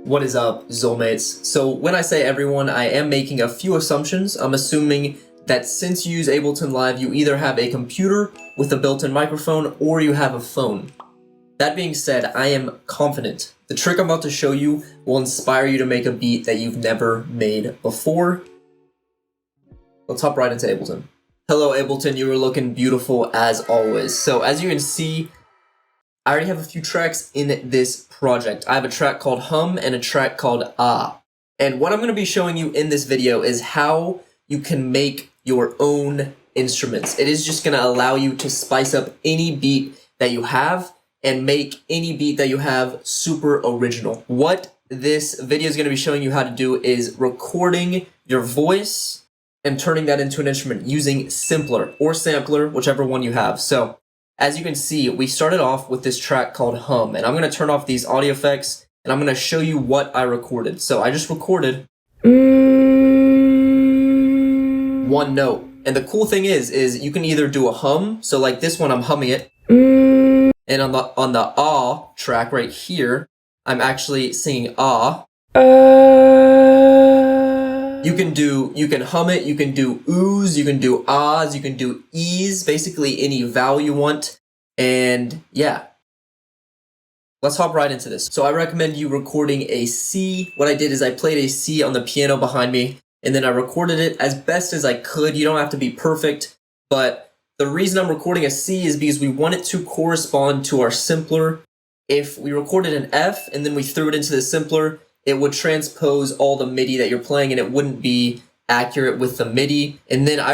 What is up, xolemates? So when I say everyone, I am making a few assumptions. I'm assuming that since you use Ableton Live, you either have a computer with a built-in microphone or you have a phone. That being said, I am confident. The trick I'm about to show you will inspire you to make a beat that you've never made before. Let's hop right into Ableton. Hello Ableton, you are looking beautiful as always. So as you can see, I already have a few tracks in this project. I have a track called Hum and a track called Ah. And what I'm going to be showing you in this video is how you can make your own instruments. It is just going to allow you to spice up any beat that you have and make any beat that you have super original. What this video is going to be showing you how to do is recording your voice and turning that into an instrument using Simpler or Sampler, whichever one you have. So as you can see, we started off with this track called Hum, and I'm going to turn off these audio effects, and I'm going to show you what I recorded. So I just recorded one note. And the cool thing is you can either do a hum, so like this one, I'm humming it, and on the ah track right here, I'm actually singing ah. You can hum it, you can do oohs, you can do ahs, you can do e's, basically any vowel you want, and yeah. Let's hop right into this. So I recommend you recording a C. What I did is I played a C on the piano behind me, and then I recorded it as best as I could. You don't have to be perfect, but the reason I'm recording a C is because we want it to correspond to our Simpler. If we recorded an F and then we threw it into the Simpler, it would transpose all the MIDI that you're playing, and it wouldn't be accurate with the MIDI. And then I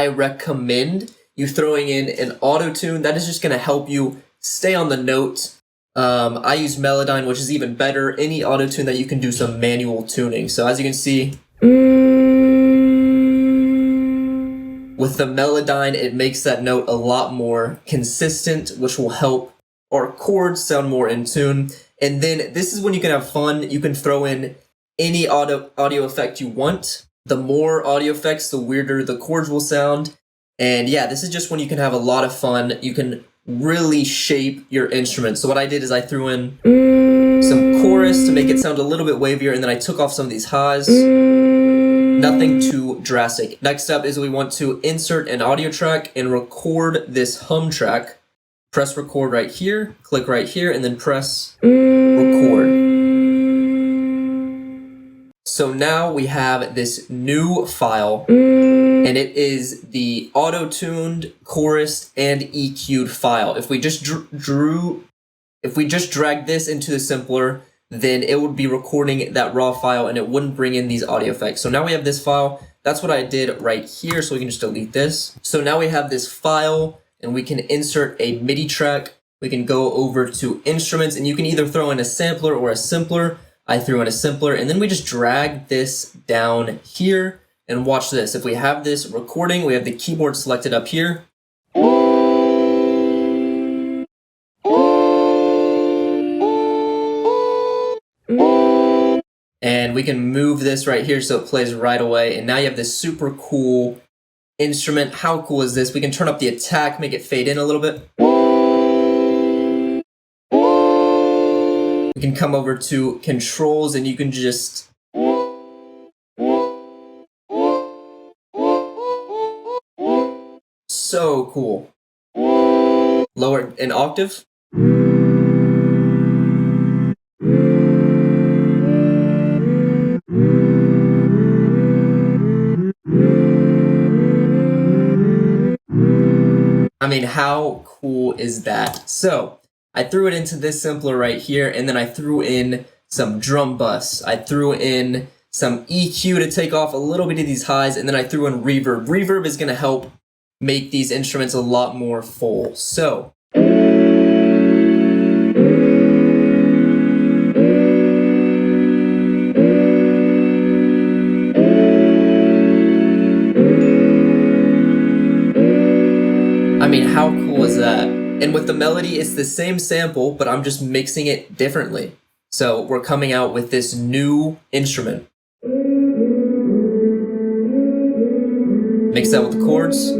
recommend you throwing in an auto tune. That is just going to help you stay on the note. I use Melodyne, which is even better. Any auto tune that you can do some manual tuning. So as you can see, with the Melodyne, it makes that note a lot more consistent, which will help our chords sound more in tune. And then this is when you can have fun. You can throw in any audio effect you want. The more audio effects, the weirder the chords will sound. And yeah, this is just when you can have a lot of fun. You can really shape your instrument. So what I did is I threw in some chorus to make it sound a little bit wavier, and then I took off some of these highs. Nothing too drastic. Next up is we want to insert an audio track and record this hum track. Press record right here, click right here, and then press record. So now we have this new file, and it is the auto-tuned, chorused, and EQ'd file. If we just drag this into the Simpler, then it would be recording that raw file and it wouldn't bring in these audio effects. So now we have this file. That's what I did right here, so we can just delete this. So now we have this file, and we can insert a MIDI track. We can go over to instruments, and you can either throw in a sampler or a Simpler. I threw in a Simpler, and then we just drag this down here, and watch this. If we have this recording, we have the keyboard selected up here. And we can move this right here so it plays right away, and now you have this super cool instrument. How cool is this? We can turn up the attack, make it fade in a little bit. We can come over to controls, and you can just so cool. Lower an octave. I mean, how cool is that? So I threw it into this Simpler right here, and then I threw in some drum buss. I threw in some EQ to take off a little bit of these highs, and then I threw in reverb. Reverb is going to help make these instruments a lot more full. So I mean, how cool is that? And with the melody, it's the same sample, but I'm just mixing it differently. So we're coming out with this new instrument. Mix that with the chords.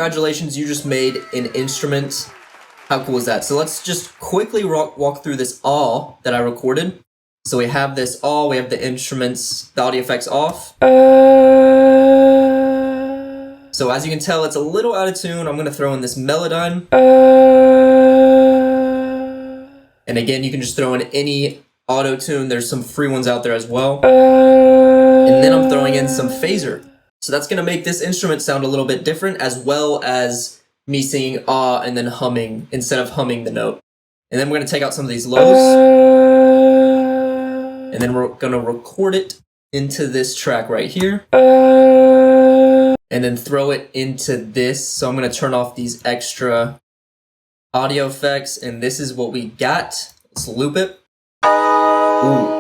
congratulations, you just made an instrument. How cool is that? So let's just quickly walk through this all that I recorded. So we have this all, we have the instruments, the audio effects off. So as you can tell, it's a little out of tune. I'm gonna throw in this melodyne. And again, you can just throw in any auto tune. There's some free ones out there as well. And then I'm throwing in some phaser. So that's gonna make this instrument sound a little bit different, as well as me singing ah and then humming instead of humming the note. And then we're gonna take out some of these lows. And then we're gonna record it into this track right here. And then throw it into this. So I'm gonna turn off these extra audio effects, and this is what we got. Let's loop it. Ooh.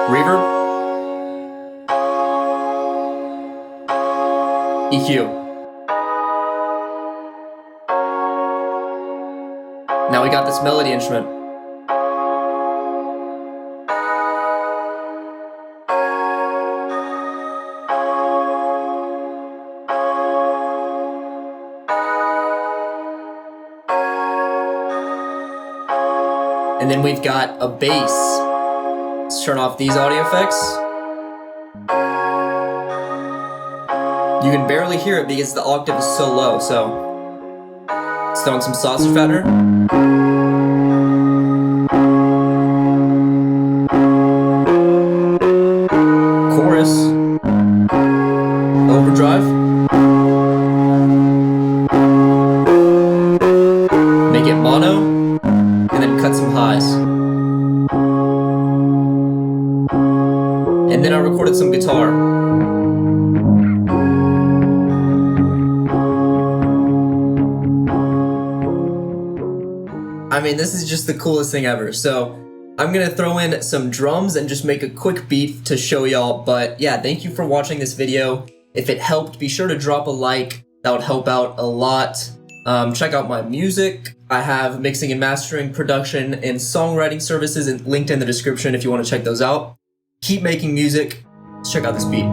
Reverb. EQ. Now we got this melody instrument. And then we've got a bass. Let's turn off these audio effects. You can barely hear it because the octave is so low, so let's throw in some sausage fatter. Chorus. Overdrive. Make it mono. And then cut some highs. And then I recorded some guitar. I mean, this is just the coolest thing ever. So I'm gonna throw in some drums and just make a quick beat to show y'all. But yeah, thank you for watching this video. If it helped, be sure to drop a like. That would help out a lot. Check out my music. I have mixing and mastering, production, and songwriting services linked in the description if you want to check those out. Keep making music. Let's check out this beat.